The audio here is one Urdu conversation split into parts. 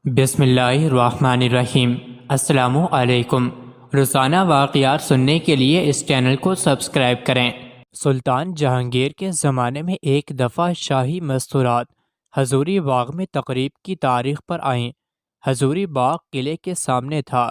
بسم اللہ الرحمن الرحیم۔ السلام علیکم۔ روزانہ واقعات سننے کے لیے اس چینل کو سبسکرائب کریں۔ سلطان جہانگیر کے زمانے میں ایک دفعہ شاہی مستورات حضوری باغ میں تقریب کی تاریخ پر آئیں۔ حضوری باغ قلعے کے سامنے تھا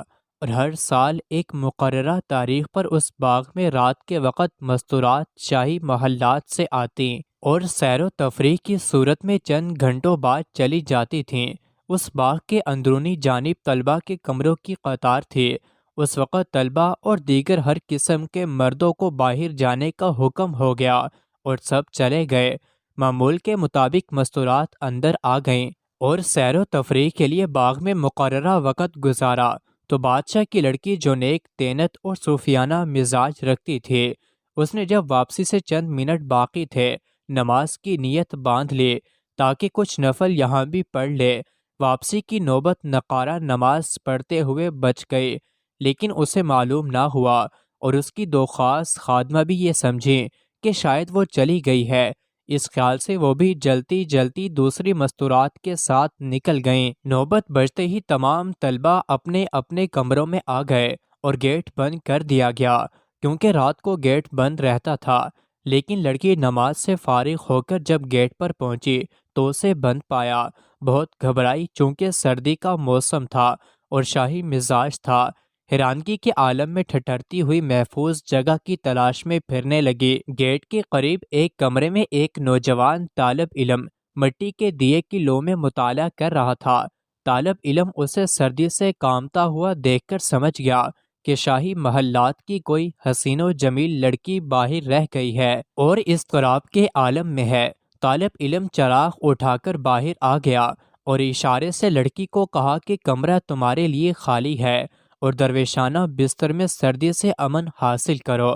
اور ہر سال ایک مقررہ تاریخ پر اس باغ میں رات کے وقت مستورات شاہی محلات سے آتیں اور سیر و تفریح کی صورت میں چند گھنٹوں بعد چلی جاتی تھیں۔ اس باغ کے اندرونی جانب طلبہ کے کمروں کی قطار تھی۔ اس وقت طلبہ اور دیگر ہر قسم کے مردوں کو باہر جانے کا حکم ہو گیا اور سب چلے گئے۔ معمول کے مطابق مستورات اندر آ گئیں اور سیر و تفریح کے لیے باغ میں مقررہ وقت گزارا تو بادشاہ کی لڑکی جو نیک تینت اور صوفیانہ مزاج رکھتی تھی، اس نے جب واپسی سے چند منٹ باقی تھے نماز کی نیت باندھ لی تاکہ کچھ نفل یہاں بھی پڑھ لے۔ واپسی کی نوبت نقارہ نماز پڑھتے ہوئے بچ گئی، لیکن اسے معلوم نہ ہوا اور اس کی دو خاص خادمہ بھی یہ سمجھیں کہ شاید وہ چلی گئی ہے۔ اس خیال سے وہ بھی جلتی جلتی دوسری مستورات کے ساتھ نکل گئیں۔ نوبت بجتے ہی تمام طلبہ اپنے اپنے کمروں میں آ گئے اور گیٹ بند کر دیا گیا کیونکہ رات کو گیٹ بند رہتا تھا، لیکن لڑکی نماز سے فارغ ہو کر جب گیٹ پر پہنچی تو اسے بند پایا۔ بہت گھبرائی چونکہ سردی کا موسم تھا اور شاہی مزاج تھا۔ حیرانگی کے عالم میں ٹھٹھرتی ہوئی محفوظ جگہ کی تلاش میں پھرنے لگی۔ گیٹ کے قریب ایک کمرے میں ایک نوجوان طالب علم مٹی کے دیے کی لو میں مطالعہ کر رہا تھا۔ طالب علم اسے سردی سے کامتا ہوا دیکھ کر سمجھ گیا کہ شاہی محلات کی کوئی حسین و جمیل لڑکی باہر رہ گئی ہے اور اضطراب کے عالم میں ہے۔ طالب علم چراغ اٹھا کر باہر آ گیا اور اشارے سے لڑکی کو کہا کہ کمرہ تمہارے لیے خالی ہے اور درویشانہ بستر میں سردی سے امن حاصل کرو۔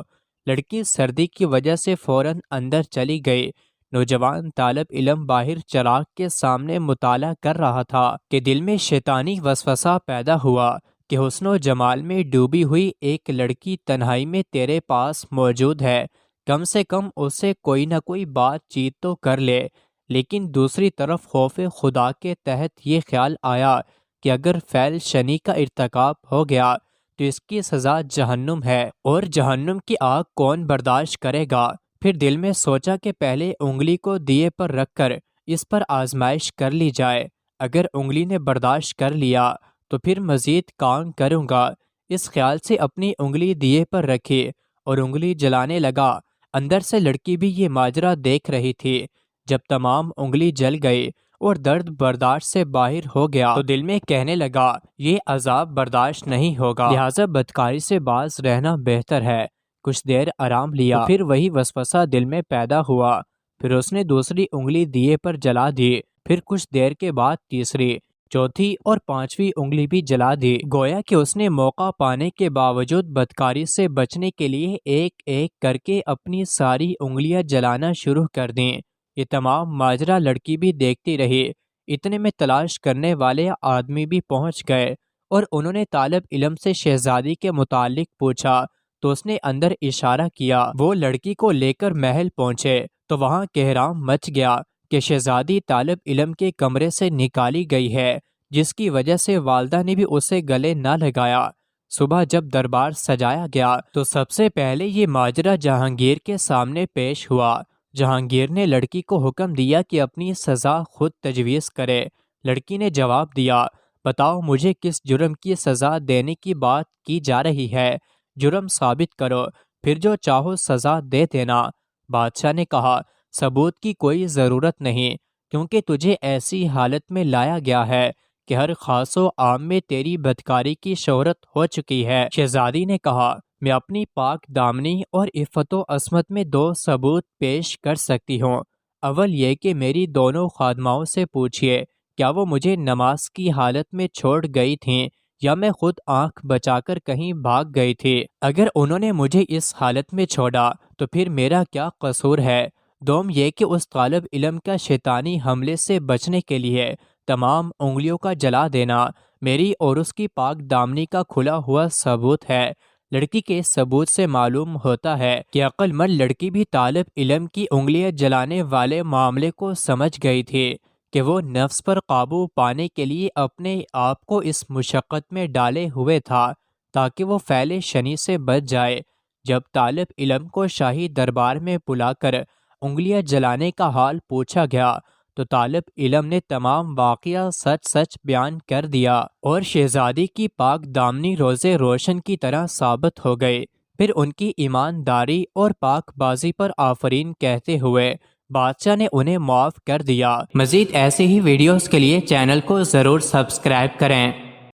لڑکی سردی کی وجہ سے فوراً اندر چلی گئی۔ نوجوان طالب علم باہر چراغ کے سامنے مطالعہ کر رہا تھا کہ دل میں شیطانی وسوسہ پیدا ہوا کہ حسن و جمال میں ڈوبی ہوئی ایک لڑکی تنہائی میں تیرے پاس موجود ہے، کم سے کم اسے کوئی نہ کوئی بات چیت تو کر لے۔ لیکن دوسری طرف خوف خدا کے تحت یہ خیال آیا کہ اگر فعل شنی کا ارتکاب ہو گیا تو اس کی سزا جہنم ہے اور جہنم کی آگ کون برداشت کرے گا۔ پھر دل میں سوچا کہ پہلے انگلی کو دیے پر رکھ کر اس پر آزمائش کر لی جائے، اگر انگلی نے برداشت کر لیا تو پھر مزید کام کروں گا۔ اس خیال سے اپنی انگلی دیے پر رکھی اور انگلی جلانے لگا۔ اندر سے لڑکی بھی یہ ماجرا دیکھ رہی تھی۔ جب تمام انگلی جل گئی اور درد برداشت سے باہر ہو گیا تو دل میں کہنے لگا یہ عذاب برداشت نہیں ہوگا، لہٰذا بدکاری سے باز رہنا بہتر ہے۔ کچھ دیر آرام لیا تو پھر وہی وسوسہ دل میں پیدا ہوا۔ پھر اس نے دوسری انگلی دیے پر جلا دی، پھر کچھ دیر کے بعد تیسری، چوتھی اور پانچویں انگلی بھی جلا دی۔ گویا کہ اس نے موقع پانے کے باوجود بدکاری سے بچنے کے لیے ایک ایک کر کے اپنی ساری انگلیاں جلانا شروع کر دیں۔ یہ تمام ماجرا لڑکی بھی دیکھتی رہی۔ اتنے میں تلاش کرنے والے آدمی بھی پہنچ گئے اور انہوں نے طالب علم سے شہزادی کے متعلق پوچھا تو اس نے اندر اشارہ کیا۔ وہ لڑکی کو لے کر محل پہنچے تو وہاں کہرام مچ گیا کہ شہزادی طالب علم کے کمرے سے نکالی گئی ہے، جس کی وجہ سے والدہ نے بھی اسے گلے نہ لگایا۔ صبح جب دربار سجایا گیا تو سب سے پہلے یہ ماجرا جہانگیر کے سامنے پیش ہوا۔ جہانگیر نے لڑکی کو حکم دیا کہ اپنی سزا خود تجویز کرے۔ لڑکی نے جواب دیا، بتاؤ مجھے کس جرم کی سزا دینے کی بات کی جا رہی ہے؟ جرم ثابت کرو، پھر جو چاہو سزا دے دینا۔ بادشاہ نے کہا، ثبوت کی کوئی ضرورت نہیں، کیونکہ تجھے ایسی حالت میں لایا گیا ہے کہ ہر خاص و عام میں تیری بدکاری کی شہرت ہو چکی ہے۔ شہزادی نے کہا، میں اپنی پاک دامنی اور عفت و عصمت میں دو ثبوت پیش کر سکتی ہوں۔ اول یہ کہ میری دونوں خادماؤں سے پوچھئے کیا وہ مجھے نماز کی حالت میں چھوڑ گئی تھیں یا میں خود آنکھ بچا کر کہیں بھاگ گئی تھی۔ اگر انہوں نے مجھے اس حالت میں چھوڑا تو پھر میرا کیا قصور ہے؟ دوم یہ کہ اس طالب علم کا شیطانی حملے سے بچنے کے لیے تمام انگلیوں کا جلا دینا میری اور اس کی پاک دامنی کا کھلا ہوا ثبوت ہے۔ لڑکی کے ثبوت سے معلوم ہوتا ہے کہ عقل مند لڑکی بھی طالب علم کی انگلیاں جلانے والے معاملے کو سمجھ گئی تھی کہ وہ نفس پر قابو پانے کے لیے اپنے آپ کو اس مشقت میں ڈالے ہوئے تھا تاکہ وہ فعل شنی سے بچ جائے۔ جب طالب علم کو شاہی دربار میں بلا کر انگلیاں جلانے کا حال پوچھا گیا تو طالب علم نے تمام واقعہ سچ سچ بیان کر دیا اور شہزادی کی پاک دامنی روزے روشن کی طرح ثابت ہو گئے۔ پھر ان کی ایمانداری اور پاک بازی پر آفرین کہتے ہوئے بادشاہ نے انہیں معاف کر دیا۔ مزید ایسے ہی ویڈیوز کے لیے چینل کو ضرور سبسکرائب کریں۔